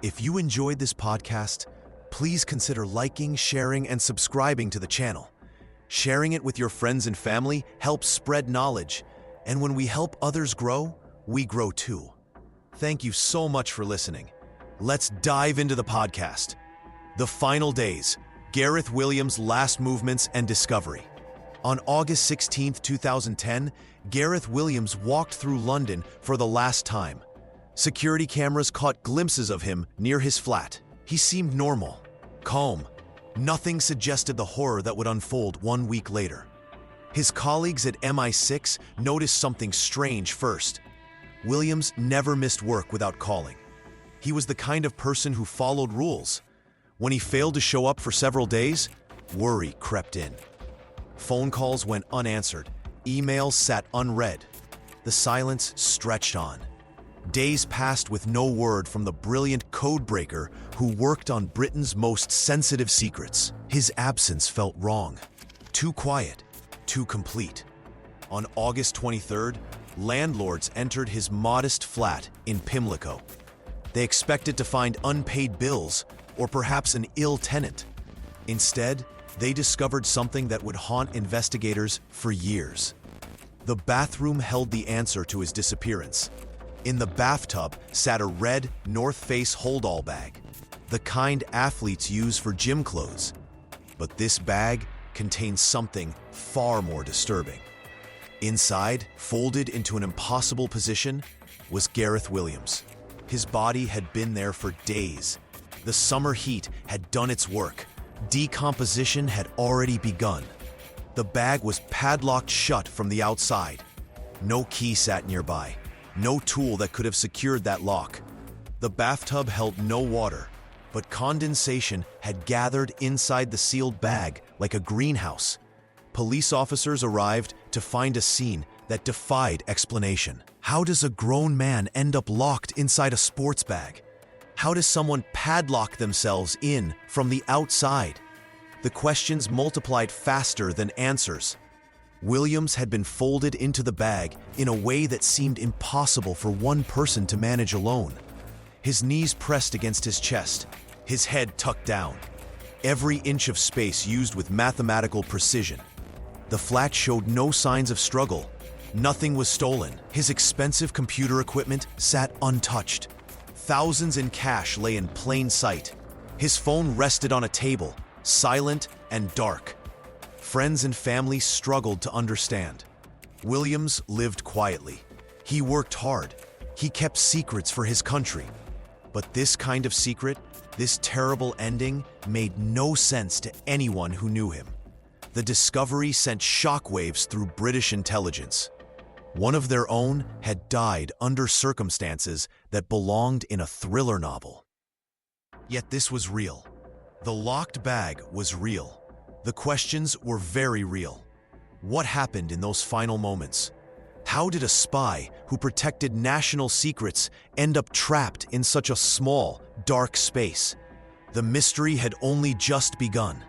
If you enjoyed this podcast, please consider liking, sharing, and subscribing to the channel. Sharing it with your friends and family helps spread knowledge, and when we help others grow, we grow too. Thank you so much for listening. Let's dive into the podcast. The Final Days, Gareth Williams' Last Movements and Discovery. On August 16, 2010, Gareth Williams walked through London for the last time. Security cameras caught glimpses of him near his flat. He seemed normal, calm. Nothing suggested the horror that would unfold 1 week later. His colleagues at MI6 noticed something strange first. Williams never missed work without calling. He was the kind of person who followed rules. When he failed to show up for several days, worry crept in. Phone calls went unanswered. Emails sat unread. The silence stretched on. Days passed with no word from the brilliant codebreaker who worked on Britain's most sensitive secrets. His absence felt wrong. Too quiet, too complete. On August 23rd, landlords entered his modest flat in Pimlico. They expected to find unpaid bills or perhaps an ill tenant. Instead, they discovered something that would haunt investigators for years. The bathroom held the answer to his disappearance. In the bathtub sat a red North Face holdall bag, the kind athletes use for gym clothes. But this bag contained something far more disturbing. Inside, folded into an impossible position, was Gareth Williams. His body had been there for days. The summer heat had done its work. Decomposition had already begun. The bag was padlocked shut from the outside. No key sat nearby. No tool that could have secured that lock. The bathtub held no water, but condensation had gathered inside the sealed bag like a greenhouse. Police officers arrived to find a scene that defied explanation. How does a grown man end up locked inside a sports bag? How does someone padlock themselves in from the outside? The questions multiplied faster than answers. Williams had been folded into the bag in a way that seemed impossible for one person to manage alone. His knees pressed against his chest, his head tucked down. Every inch of space used with mathematical precision. The flat showed no signs of struggle. Nothing was stolen. His expensive computer equipment sat untouched. Thousands in cash lay in plain sight. His phone rested on a table, silent and dark. Friends and family struggled to understand. Williams lived quietly. He worked hard. He kept secrets for his country. But this kind of secret, this terrible ending, made no sense to anyone who knew him. The discovery sent shockwaves through British intelligence. One of their own had died under circumstances that belonged in a thriller novel. Yet this was real. The locked bag was real. The questions were very real. What happened in those final moments? How did a spy who protected national secrets end up trapped in such a small, dark space? The mystery had only just begun.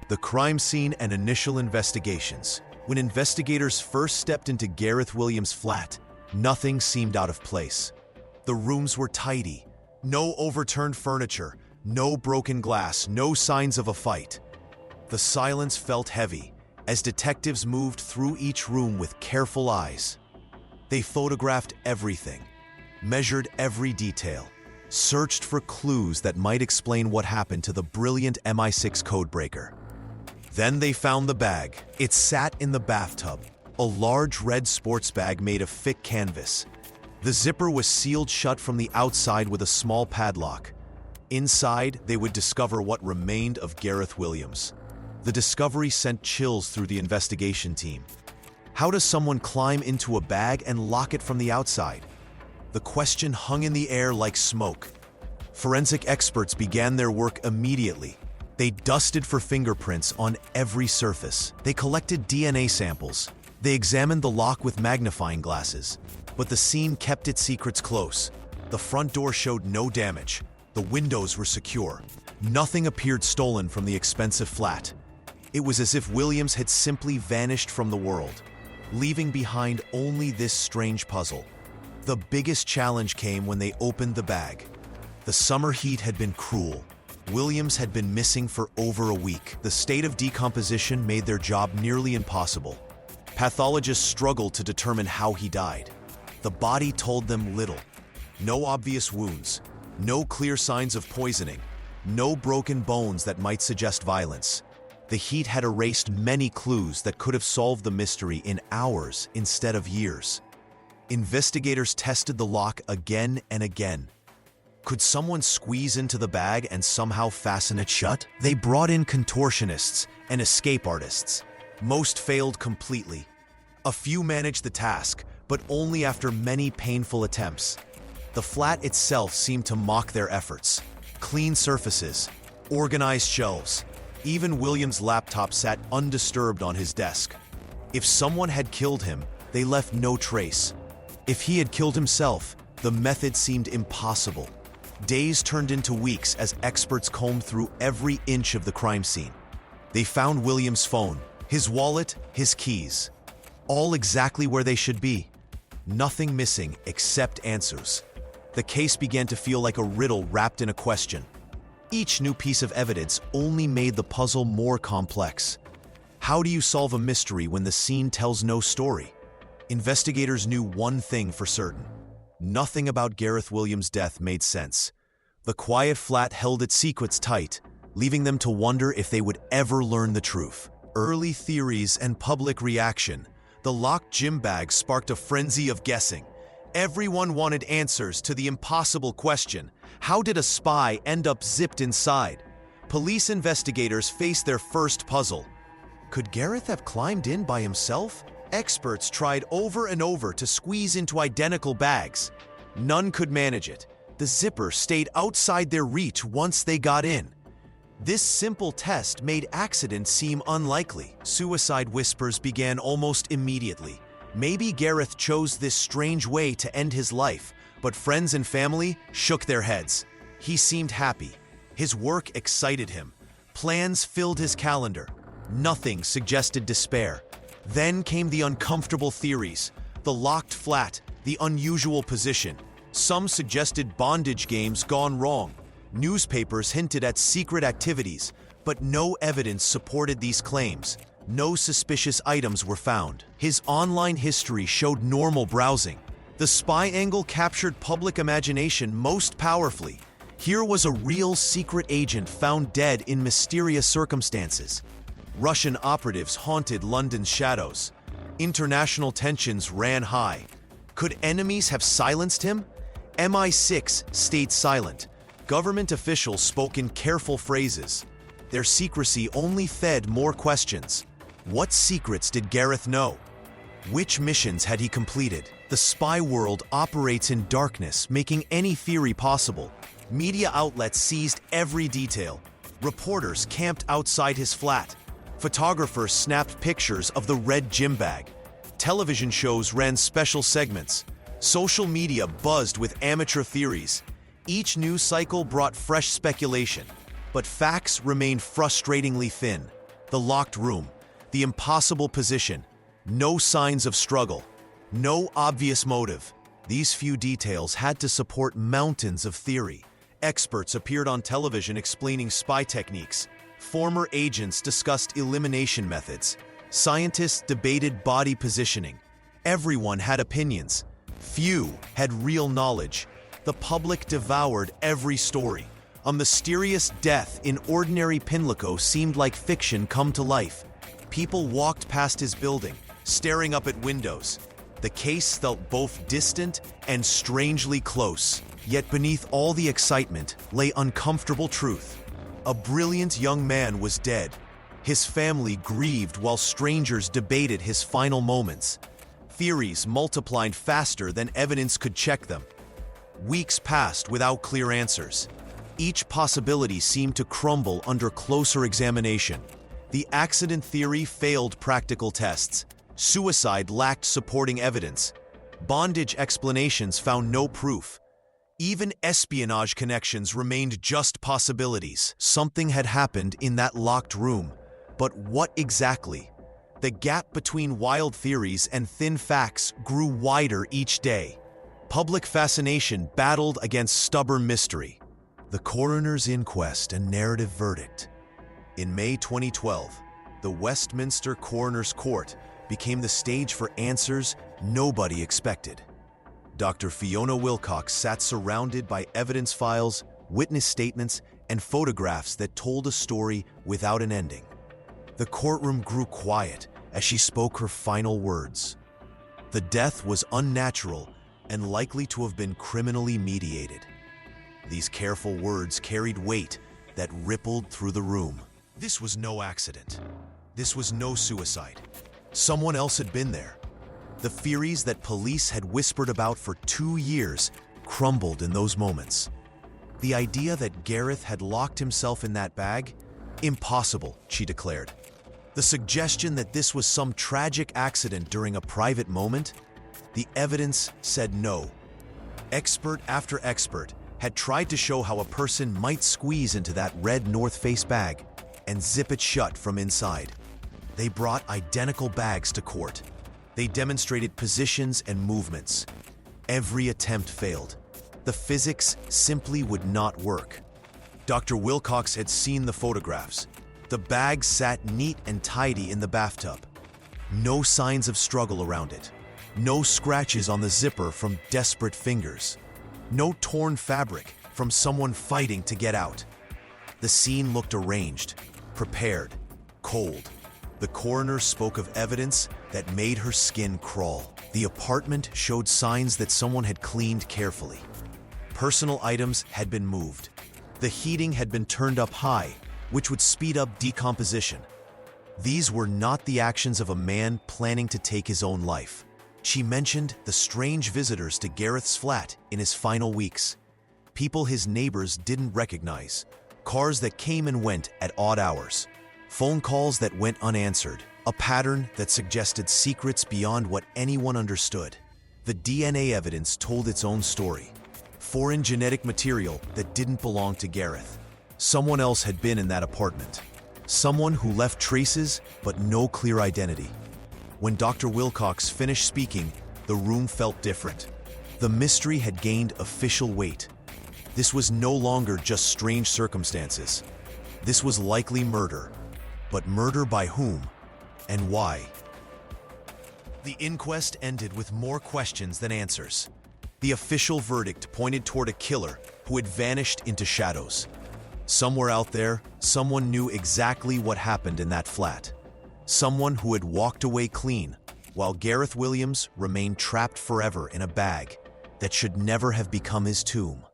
The crime scene and initial investigations. When investigators first stepped into Gareth Williams' flat, nothing seemed out of place. The rooms were tidy. No overturned furniture, no broken glass, no signs of a fight. The silence felt heavy as detectives moved through each room with careful eyes. They photographed everything, measured every detail, searched for clues that might explain what happened to the brilliant MI6 codebreaker. Then they found the bag. It sat in the bathtub, a large red sports bag made of thick canvas. The zipper was sealed shut from the outside with a small padlock. Inside, they would discover what remained of Gareth Williams. The discovery sent chills through the investigation team. How does someone climb into a bag and lock it from the outside? The question hung in the air like smoke. Forensic experts began their work immediately. They dusted for fingerprints on every surface. They collected DNA samples. They examined the lock with magnifying glasses. But the scene kept its secrets close. The front door showed no damage. The windows were secure. Nothing appeared stolen from the expensive flat. It was as if Williams had simply vanished from the world, leaving behind only this strange puzzle. The biggest challenge came when they opened the bag. The summer heat had been cruel. Williams had been missing for over a week. The state of decomposition made their job nearly impossible. Pathologists struggled to determine how he died. The body told them little. No obvious wounds, no clear signs of poisoning, no broken bones that might suggest violence. The heat had erased many clues that could have solved the mystery in hours instead of years. Investigators tested the lock again and again. Could someone squeeze into the bag and somehow fasten it shut? They brought in contortionists and escape artists. Most failed completely. A few managed the task, but only after many painful attempts. The flat itself seemed to mock their efforts. Clean surfaces, organized shelves. Even Williams' laptop sat undisturbed on his desk. If someone had killed him, they left no trace. If he had killed himself, the method seemed impossible. Days turned into weeks as experts combed through every inch of the crime scene. They found Williams' phone, his wallet, his keys. All exactly where they should be. Nothing missing except answers. The case began to feel like a riddle wrapped in a question. Each new piece of evidence only made the puzzle more complex. How do you solve a mystery when the scene tells no story? Investigators knew one thing for certain. Nothing about Gareth Williams' death made sense. The quiet flat held its secrets tight, leaving them to wonder if they would ever learn the truth. Early theories and public reaction. The locked gym bag sparked a frenzy of guessing. Everyone wanted answers to the impossible question: how did a spy end up zipped inside? Police investigators faced their first puzzle. Could Gareth have climbed in by himself? Experts tried over and over to squeeze into identical bags. None could manage it. The zipper stayed outside their reach once they got in. This simple test made accidents seem unlikely. Suicide whispers began almost immediately. Maybe Gareth chose this strange way to end his life, but friends and family shook their heads. He seemed happy. His work excited him. Plans filled his calendar. Nothing suggested despair. Then came the uncomfortable theories, the locked flat, the unusual position. Some suggested bondage games gone wrong. Newspapers hinted at secret activities, but no evidence supported these claims. No suspicious items were found. His online history showed normal browsing. The spy angle captured public imagination most powerfully. Here was a real secret agent found dead in mysterious circumstances. Russian operatives haunted London's shadows. International tensions ran high. Could enemies have silenced him? MI6 stayed silent. Government officials spoke in careful phrases. Their secrecy only fed more questions. What secrets did Gareth know? Which missions had he completed? The spy world operates in darkness, making any theory possible. Media outlets seized every detail. Reporters camped outside his flat. Photographers snapped pictures of the red gym bag. Television shows ran special segments. Social media buzzed with amateur theories. Each news cycle brought fresh speculation, but facts remained frustratingly thin. The locked room, the impossible position, no signs of struggle, no obvious motive. These few details had to support mountains of theory. Experts appeared on television explaining spy techniques. Former agents discussed elimination methods. Scientists debated body positioning. Everyone had opinions. Few had real knowledge. The public devoured every story. A mysterious death in ordinary Pimlico seemed like fiction come to life. People walked past his building, staring up at windows. The case felt both distant and strangely close. Yet beneath all the excitement lay uncomfortable truth. A brilliant young man was dead. His family grieved while strangers debated his final moments. Theories multiplied faster than evidence could check them. Weeks passed without clear answers. Each possibility seemed to crumble under closer examination. The accident theory failed practical tests. Suicide lacked supporting evidence. Bondage explanations found no proof. Even espionage connections remained just possibilities. Something had happened in that locked room. But what exactly? The gap between wild theories and thin facts grew wider each day. Public fascination battled against stubborn mystery. The Coroner's Inquest and Narrative Verdict. In May 2012, the Westminster Coroner's Court became the stage for answers nobody expected. Dr. Fiona Wilcox sat surrounded by evidence files, witness statements, and photographs that told a story without an ending. The courtroom grew quiet as she spoke her final words. The death was unnatural and likely to have been criminally mediated. These careful words carried weight that rippled through the room. This was no accident. This was no suicide. Someone else had been there. The theories that police had whispered about for 2 years crumbled in those moments. The idea that Gareth had locked himself in that bag? Impossible, she declared. The suggestion that this was some tragic accident during a private moment? The evidence said no. Expert after expert had tried to show how a person might squeeze into that red North Face bag and zip it shut from inside. They brought identical bags to court. They demonstrated positions and movements. Every attempt failed. The physics simply would not work. Dr. Wilcox had seen the photographs. The bag sat neat and tidy in the bathtub. No signs of struggle around it. No scratches on the zipper from desperate fingers. No torn fabric from someone fighting to get out. The scene looked arranged, prepared, cold. The coroner spoke of evidence that made her skin crawl. The apartment showed signs that someone had cleaned carefully. Personal items had been moved. The heating had been turned up high, which would speed up decomposition. These were not the actions of a man planning to take his own life. She mentioned the strange visitors to Gareth's flat in his final weeks. People his neighbors didn't recognize. Cars that came and went at odd hours. Phone calls that went unanswered. A pattern that suggested secrets beyond what anyone understood. The DNA evidence told its own story. Foreign genetic material that didn't belong to Gareth. Someone else had been in that apartment. Someone who left traces, but no clear identity. When Dr. Wilcox finished speaking, the room felt different. The mystery had gained official weight. This was no longer just strange circumstances. This was likely murder. But murder by whom? And why? The inquest ended with more questions than answers. The official verdict pointed toward a killer who had vanished into shadows. Somewhere out there, someone knew exactly what happened in that flat. Someone who had walked away clean, while Gareth Williams remained trapped forever in a bag that should never have become his tomb.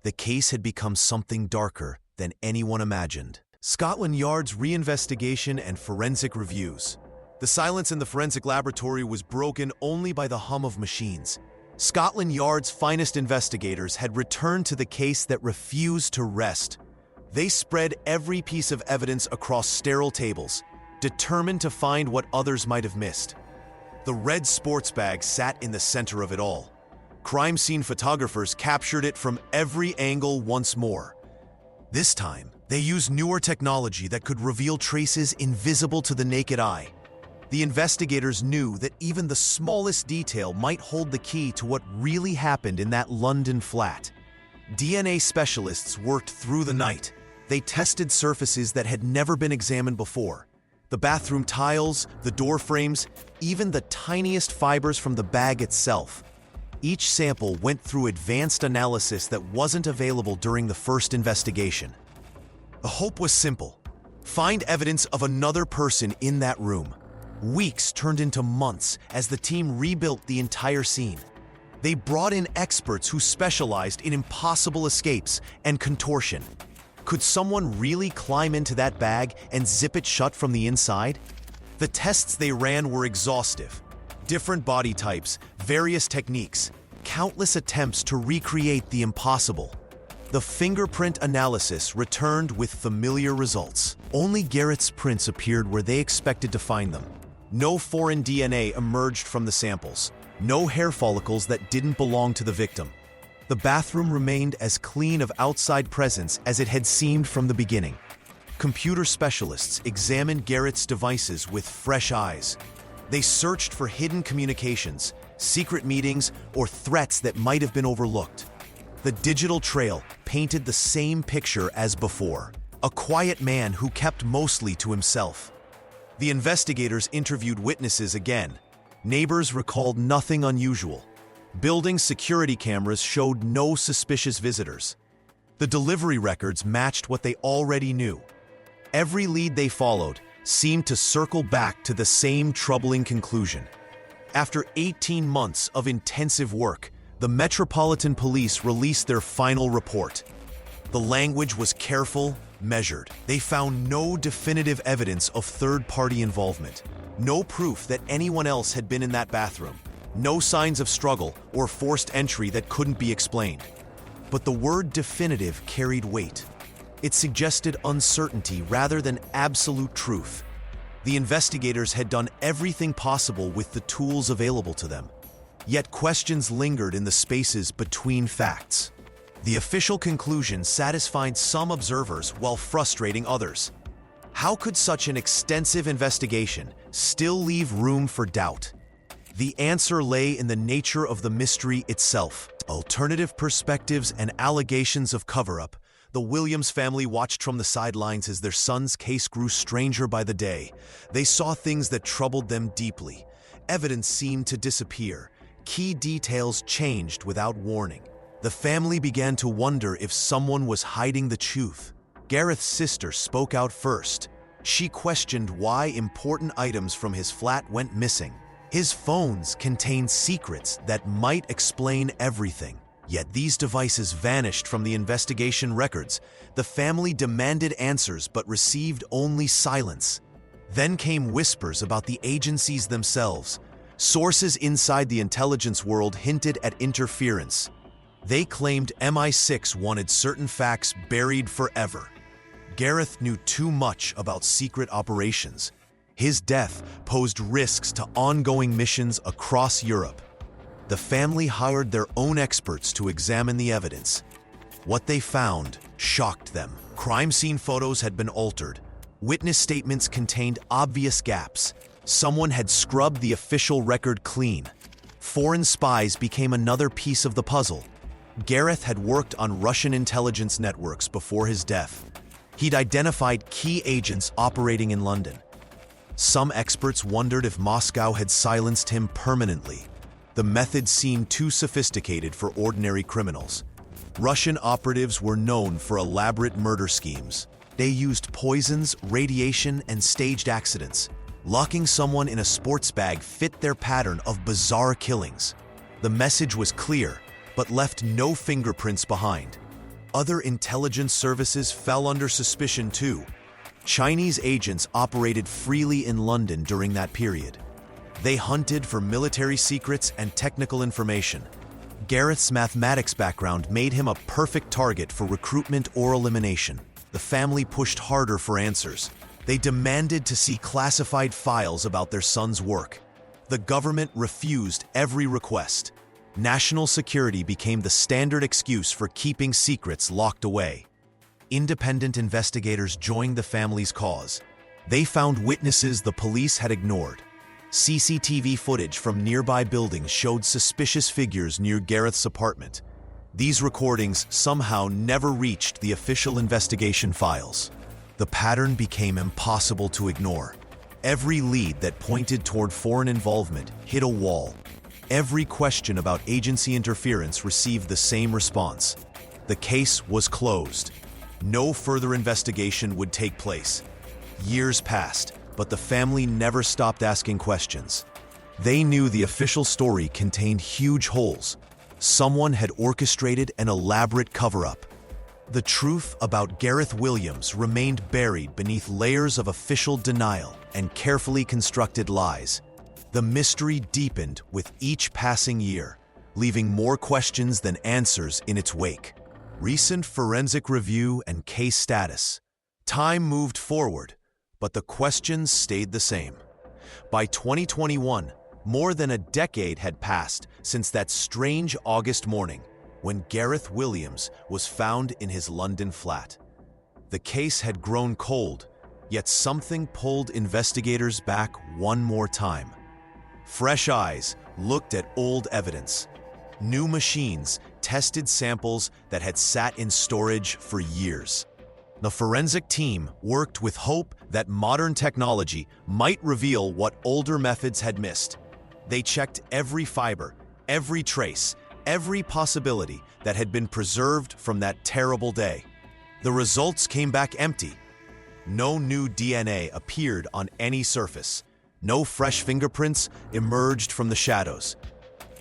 The case had become something darker than anyone imagined. Scotland Yard's reinvestigation and forensic reviews. The silence in the forensic laboratory was broken only by the hum of machines. Scotland Yard's finest investigators had returned to the case that refused to rest. They spread every piece of evidence across sterile tables, determined to find what others might have missed. The red sports bag sat in the center of it all. Crime scene photographers captured it from every angle once more. This time, they used newer technology that could reveal traces invisible to the naked eye. The investigators knew that even the smallest detail might hold the key to what really happened in that London flat. DNA specialists worked through the night. They tested surfaces that had never been examined before. The bathroom tiles, the door frames, even the tiniest fibers from the bag itself. Each sample went through advanced analysis that wasn't available during the first investigation. The hope was simple. Find evidence of another person in that room. Weeks turned into months as the team rebuilt the entire scene. They brought in experts who specialized in impossible escapes and contortion. Could someone really climb into that bag and zip it shut from the inside? The tests they ran were exhaustive. Different body types, various techniques, countless attempts to recreate the impossible. The fingerprint analysis returned with familiar results. Only Gareth's prints appeared where they expected to find them. No foreign DNA emerged from the samples. No hair follicles that didn't belong to the victim. The bathroom remained as clean of outside presence as it had seemed from the beginning. Computer specialists examined Gareth's devices with fresh eyes. They searched for hidden communications, secret meetings, or threats that might have been overlooked. The digital trail painted the same picture as before, a quiet man who kept mostly to himself. The investigators interviewed witnesses again. Neighbors recalled nothing unusual. Building security cameras showed no suspicious visitors. The delivery records matched what they already knew. Every lead they followed seemed to circle back to the same troubling conclusion. After 18 months of intensive work, the Metropolitan Police released their final report. The language was careful, measured. They found no definitive evidence of third-party involvement, no proof that anyone else had been in that bathroom, no signs of struggle or forced entry that couldn't be explained. But the word definitive carried weight. It suggested uncertainty rather than absolute truth. The investigators had done everything possible with the tools available to them. Yet questions lingered in the spaces between facts. The official conclusion satisfied some observers while frustrating others. How could such an extensive investigation still leave room for doubt? The answer lay in the nature of the mystery itself. Alternative perspectives and allegations of cover-up. The Williams family watched from the sidelines as their son's case grew stranger by the day. They saw things that troubled them deeply. Evidence seemed to disappear. Key details changed without warning. The family began to wonder if someone was hiding the truth. Gareth's sister spoke out first. She questioned why important items from his flat went missing. His phones contained secrets that might explain everything. Yet these devices vanished from the investigation records. The family demanded answers but received only silence. Then came whispers about the agencies themselves. Sources inside the intelligence world hinted at interference. They claimed MI6 wanted certain facts buried forever. Gareth knew too much about secret operations. His death posed risks to ongoing missions across Europe. The family hired their own experts to examine the evidence. What they found shocked them. Crime scene photos had been altered. Witness statements contained obvious gaps. Someone had scrubbed the official record clean. Foreign spies became another piece of the puzzle. Gareth had worked on Russian intelligence networks before his death. He'd identified key agents operating in London. Some experts wondered if Moscow had silenced him permanently. The method seemed too sophisticated for ordinary criminals. Russian operatives were known for elaborate murder schemes. They used poisons, radiation, and staged accidents. Locking someone in a sports bag fit their pattern of bizarre killings. The message was clear, but left no fingerprints behind. Other intelligence services fell under suspicion too. Chinese agents operated freely in London during that period. They hunted for military secrets and technical information. Gareth's mathematics background made him a perfect target for recruitment or elimination. The family pushed harder for answers. They demanded to see classified files about their son's work. The government refused every request. National security became the standard excuse for keeping secrets locked away. Independent investigators joined the family's cause. They found witnesses the police had ignored. CCTV footage from nearby buildings showed suspicious figures near Gareth's apartment. These recordings somehow never reached the official investigation files. The pattern became impossible to ignore. Every lead that pointed toward foreign involvement hit a wall. Every question about agency interference received the same response. The case was closed. No further investigation would take place. Years passed, but the family never stopped asking questions. They knew the official story contained huge holes. Someone had orchestrated an elaborate cover-up. The truth about Gareth Williams remained buried beneath layers of official denial and carefully constructed lies. The mystery deepened with each passing year, leaving more questions than answers in its wake. Recent forensic review and case status. Time moved forward, but the questions stayed the same. By 2021, more than a decade had passed since that strange August morning when Gareth Williams was found in his London flat. The case had grown cold, yet something pulled investigators back one more time. Fresh eyes looked at old evidence. New machines tested samples that had sat in storage for years. The forensic team worked with hope that modern technology might reveal what older methods had missed. They checked every fiber, every trace, every possibility that had been preserved from that terrible day. The results came back empty. No new DNA appeared on any surface. No fresh fingerprints emerged from the shadows.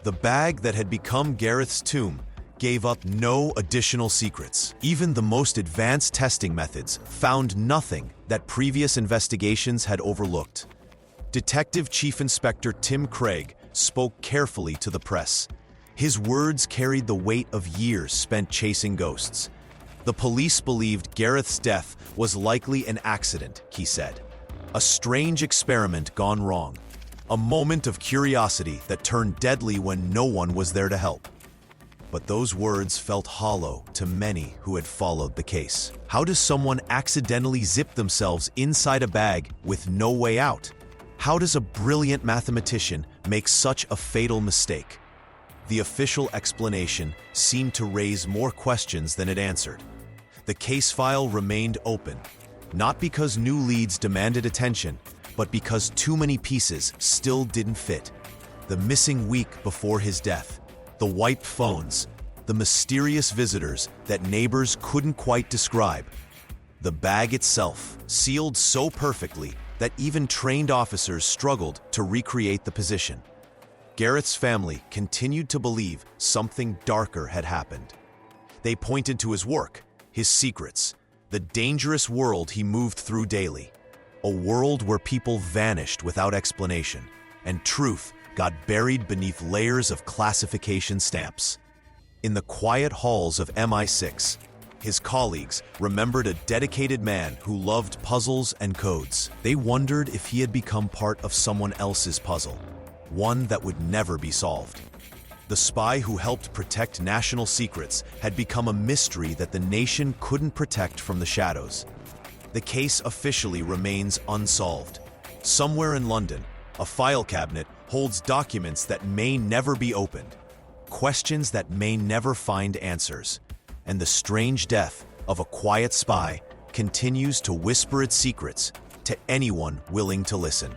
The bag that had become Gareth's tomb gave up no additional secrets. Even the most advanced testing methods found nothing that previous investigations had overlooked. Detective Chief Inspector Tim Craig spoke carefully to the press. His words carried the weight of years spent chasing ghosts. The police believed Gareth's death was likely an accident, he said. A strange experiment gone wrong. A moment of curiosity that turned deadly when no one was there to help. But those words felt hollow to many who had followed the case. How does someone accidentally zip themselves inside a bag with no way out? How does a brilliant mathematician make such a fatal mistake? The official explanation seemed to raise more questions than it answered. The case file remained open, not because new leads demanded attention, but because too many pieces still didn't fit. The missing week before his death, the wiped phones, the mysterious visitors that neighbors couldn't quite describe. The bag itself, sealed so perfectly that even trained officers struggled to recreate the position. Gareth's family continued to believe something darker had happened. They pointed to his work, his secrets, the dangerous world he moved through daily. A world where people vanished without explanation, and truth got buried beneath layers of classification stamps. In the quiet halls of MI6, his colleagues remembered a dedicated man who loved puzzles and codes. They wondered if he had become part of someone else's puzzle, one that would never be solved. The spy who helped protect national secrets had become a mystery that the nation couldn't protect from the shadows. The case officially remains unsolved. Somewhere in London, a file cabinet holds documents that may never be opened, questions that may never find answers, and the strange death of a quiet spy continues to whisper its secrets to anyone willing to listen.